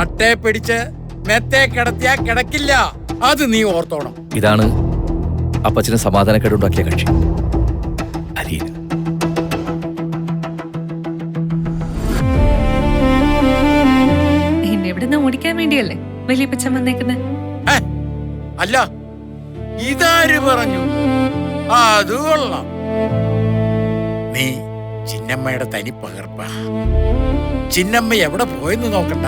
അട്ടയെ പിടിച്ച് മെത്തേ കിടത്തിയാ കിടക്കില്ല. അത് നീ ഓർത്തോണം. ഇതാണ് അപ്പച്ചന് സമാധാനക്കേടുണ്ടാക്കിയ കക്ഷി അലീന. എന്നെ ഇവിടുന്ന് ഓടിക്കാൻ വേണ്ടിയല്ലേ വലിയപ്പച്ചൻ വന്നേക്കുന്നത്? അല്ല, ഇതാര് പറഞ്ഞു? അത് കൊള്ളാം. നീ ചിന്നമ്മയുടെ തനി പകർപ്പ. ചിന്നമ്മ എവിടെ പോയെന്ന് നോക്കണ്ട.